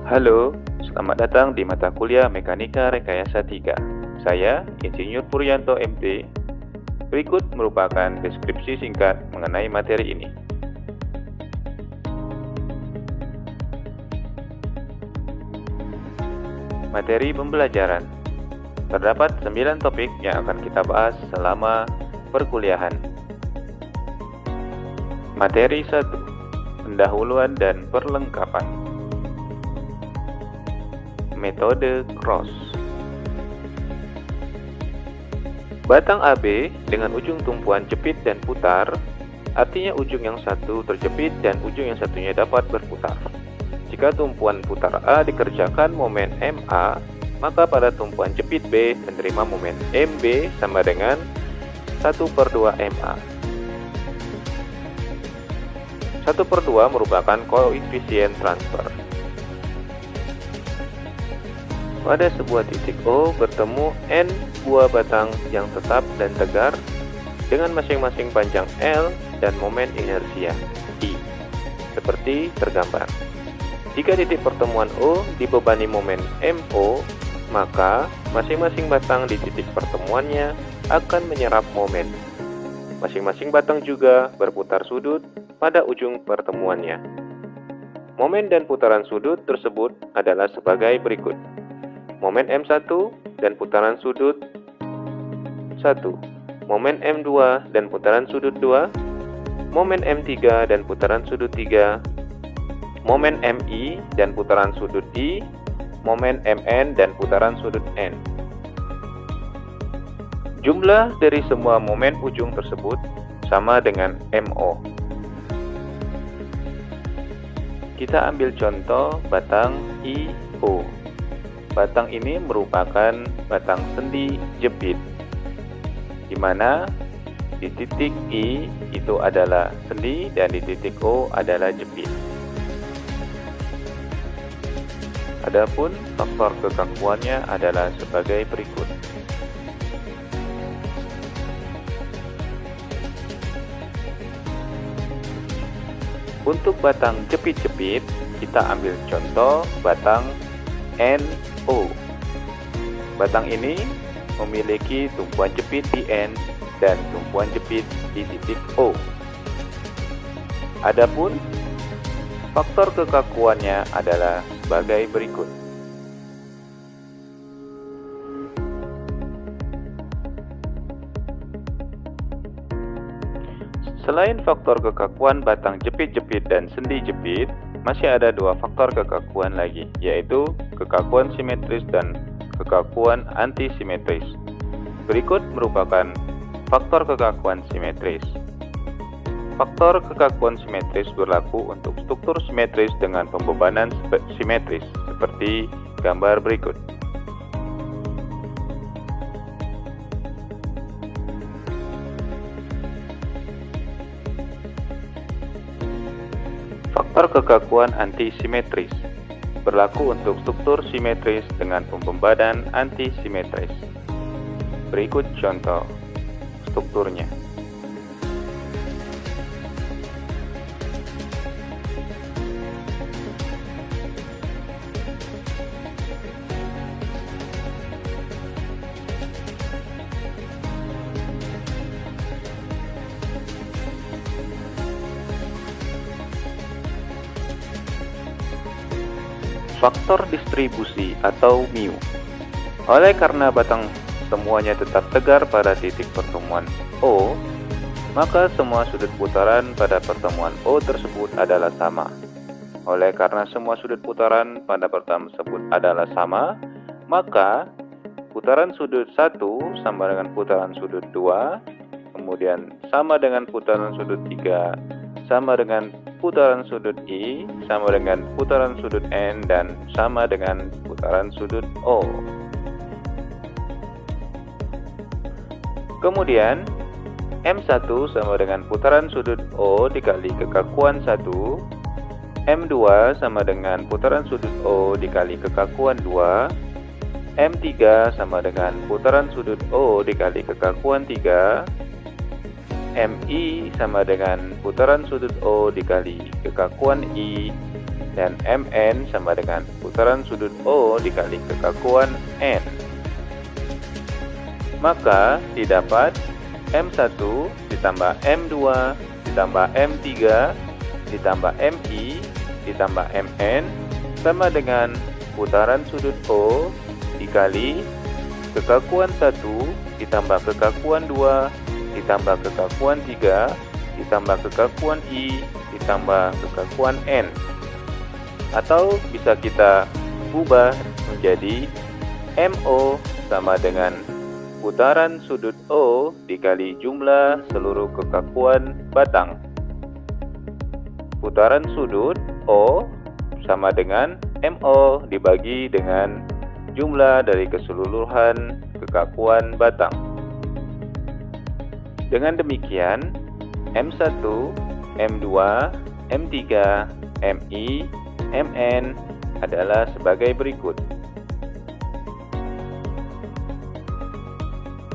Halo, selamat datang di mata kuliah Mekanika Rekayasa 3. Saya, Insinyur Puryanto MT. Berikut merupakan deskripsi singkat mengenai materi ini. Materi pembelajaran. Terdapat 9 topik yang akan kita bahas selama perkuliahan. Materi 1. Pendahuluan dan perlengkapan. Metode cross. Batang AB dengan ujung tumpuan jepit dan putar, artinya ujung yang satu terjepit dan ujung yang satunya dapat berputar. Jika tumpuan putar A dikerjakan momen MA, maka pada tumpuan jepit B menerima momen MB sama dengan 1/2 MA. 1/2 merupakan koefisien transfer. Pada sebuah titik O bertemu N buah batang yang tetap dan tegar dengan masing-masing panjang L dan momen inersia I, seperti tergambar. Jika titik pertemuan O dibebani momen MO, maka masing-masing batang di titik pertemuannya akan menyerap momen. Masing-masing batang juga berputar sudut pada ujung pertemuannya. Momen dan putaran sudut tersebut adalah sebagai berikut. Momen M1 dan putaran sudut 1, momen M2 dan putaran sudut 2, momen M3 dan putaran sudut 3, momen MI dan putaran sudut I, momen MN dan putaran sudut N. Jumlah dari semua momen ujung tersebut sama dengan MO. Kita ambil contoh batang IO. Batang ini merupakan batang sendi jepit, di mana di titik I itu adalah sendi dan di titik O adalah jepit. Adapun faktor kekakuannya adalah sebagai berikut. Untuk batang jepit-jepit, kita ambil contoh batang NO. Batang ini memiliki tumpuan jepit di N dan tumpuan jepit di titik O. Adapun faktor kekakuannya adalah sebagai berikut. Selain faktor kekakuan batang jepit-jepit dan sendi jepit, masih ada dua faktor kekakuan lagi, yaitu kekakuan simetris dan kekakuan antisimetris. Berikut merupakan faktor kekakuan simetris. Faktor kekakuan simetris berlaku untuk struktur simetris dengan pembebanan simetris, seperti gambar berikut. Faktor kekakuan antisimetris berlaku untuk struktur simetris dengan pembebanan antisimetris. Berikut contoh strukturnya. Faktor distribusi atau mu. Oleh karena batang semuanya tetap tegar pada titik pertemuan O, maka semua sudut putaran pada pertemuan O tersebut adalah sama. Oleh karena semua sudut putaran pada pertemuan tersebut adalah sama, maka putaran sudut 1 sama dengan putaran sudut 2, kemudian sama dengan putaran sudut 3, sama dengan putaran sudut I, sama dengan putaran sudut N, dan sama dengan putaran sudut O. Kemudian, M1 sama dengan putaran sudut O dikali kekakuan 1, M2 sama dengan putaran sudut O dikali kekakuan 2, M3 sama dengan putaran sudut O dikali kekakuan 3, MI sama dengan putaran sudut O dikali kekakuan I, dan Mn sama dengan putaran sudut O dikali kekakuan N. Maka didapat M1 ditambah M2 ditambah M3 ditambah Mi ditambah Mn sama dengan putaran sudut O dikali kekakuan 1 ditambah kekakuan 2 ditambah kekakuan 3 ditambah kekakuan I ditambah kekakuan N. Atau bisa kita ubah menjadi MO sama dengan putaran sudut O dikali jumlah seluruh kekakuan batang. Putaran sudut O sama dengan MO dibagi dengan jumlah dari keseluruhan kekakuan batang. Dengan demikian, M1, M2, M3, Mi, Mn adalah sebagai berikut.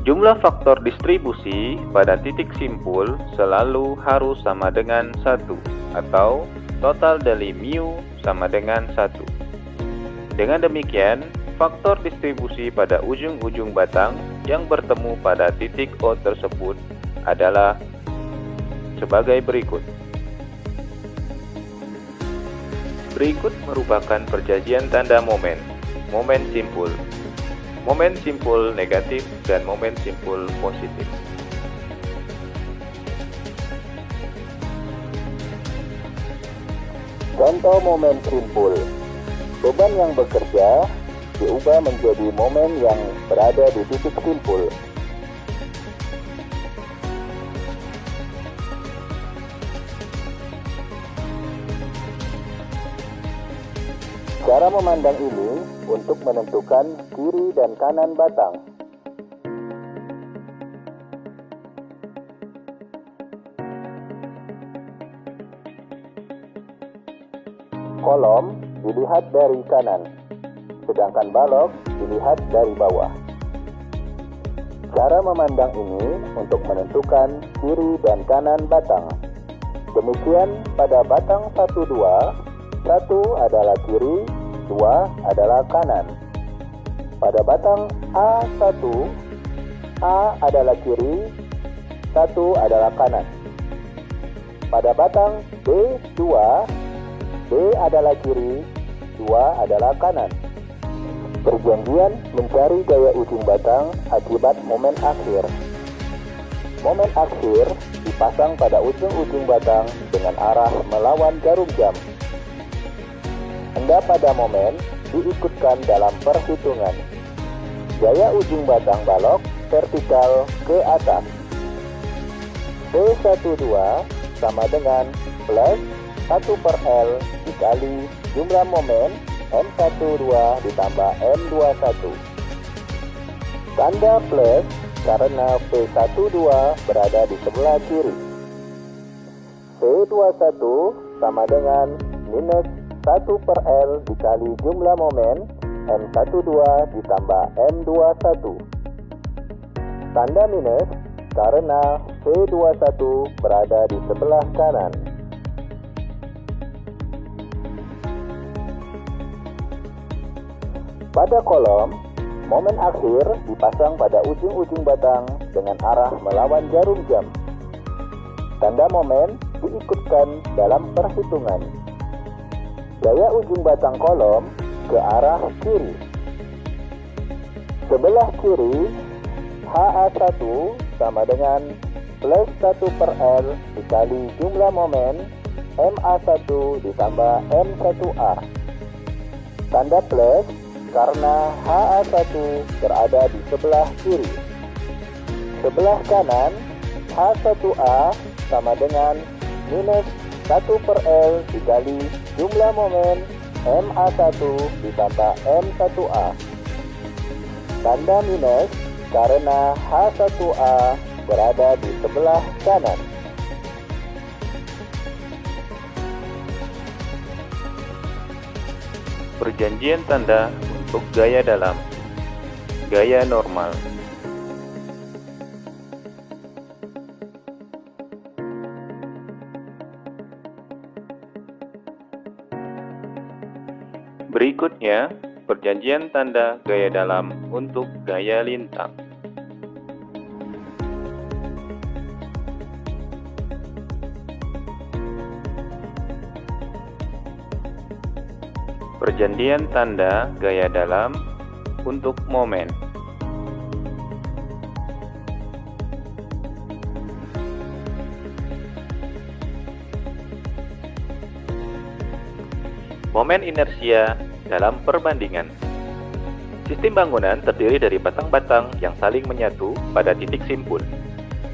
Jumlah faktor distribusi pada titik simpul selalu harus sama dengan 1, atau total dari mu sama dengan 1. Dengan demikian, faktor distribusi pada ujung-ujung batang yang bertemu pada titik O tersebut adalah sebagai berikut. Berikut merupakan perjanjian tanda momen simpul, momen simpul negatif, dan momen simpul positif. Contoh momen simpul. Beban yang bekerja diubah menjadi momen yang berada di titik simpul. Cara memandang ini untuk menentukan kiri dan kanan batang. Kolom dilihat dari kanan, sedangkan balok dilihat dari bawah. Cara memandang ini untuk menentukan kiri dan kanan batang. Demikian pada batang 1, 2, 1 adalah kiri, 2 adalah kanan. Pada batang A1, A adalah kiri, 1 adalah kanan. Pada batang B2, B adalah kiri, 2 adalah kanan. Perjanjian mencari gaya ujung batang akibat momen akhir. Momen akhir dipasang pada ujung-ujung batang dengan arah melawan jarum jam. Tanda pada momen diikutkan dalam perhitungan. Gaya ujung batang balok vertikal ke atas. P12 sama dengan plus 1/L dikali jumlah momen M12 ditambah M21. Tanda plus karena P12 berada di sebelah kiri. P21 sama dengan minus 1/L dikali jumlah momen M12 ditambah M21. Tanda minus karena P21 berada di sebelah kanan. Pada kolom, momen akhir dipasang pada ujung-ujung batang dengan arah melawan jarum jam. Tanda momen diikutkan dalam perhitungan. Gaya ujung batang kolom ke arah kiri. Sebelah kiri, HA1 sama dengan plus 1/L dikali jumlah momen MA1 ditambah M1A. Tanda plus karena HA1 berada di sebelah kiri. Sebelah kanan, H1A sama dengan minus 1/L dikali jumlah momen MA1 ditambah M1A. Tanda minus karena H1A berada di sebelah kanan. Perjanjian tanda untuk gaya dalam. Gaya normal. Berikutnya, perjanjian tanda gaya dalam untuk gaya lintang. Perjanjian tanda gaya dalam untuk momen. Momen inersia dalam perbandingan. Sistem bangunan terdiri dari batang-batang yang saling menyatu pada titik simpul.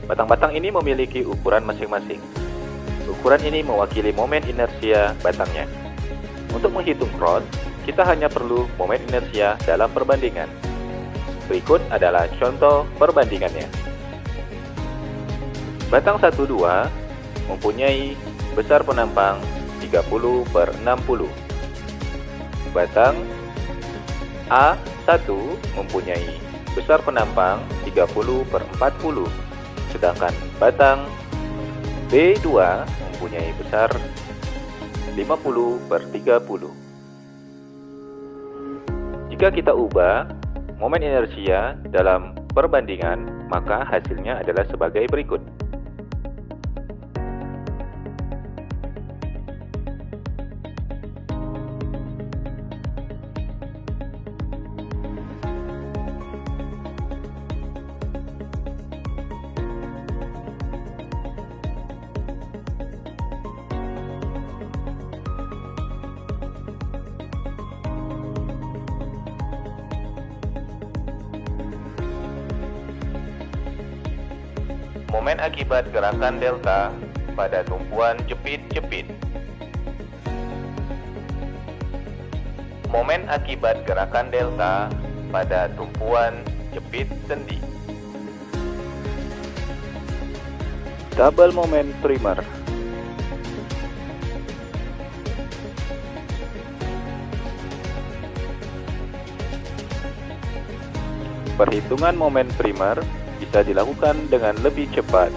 Batang-batang ini memiliki ukuran masing-masing. Ukuran ini mewakili momen inersia batangnya. Untuk menghitung rod, kita hanya perlu momen inersia dalam perbandingan. Berikut adalah contoh perbandingannya. Batang 1-2 mempunyai besar penampang 30/60. Batang A1 mempunyai besar penampang 30/40. Sedangkan batang B2 mempunyai besar 50/30. Jika kita ubah momen inersia dalam perbandingan, maka hasilnya adalah sebagai berikut. Momen akibat gerakan delta pada tumpuan jepit-jepit. Momen akibat gerakan delta pada tumpuan jepit sendi. Tabel momen primer. Perhitungan momen primer bisa dilakukan dengan lebih cepat.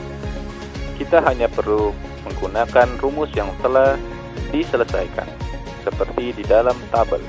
Kita hanya perlu menggunakan rumus yang telah diselesaikan, seperti di dalam tabel.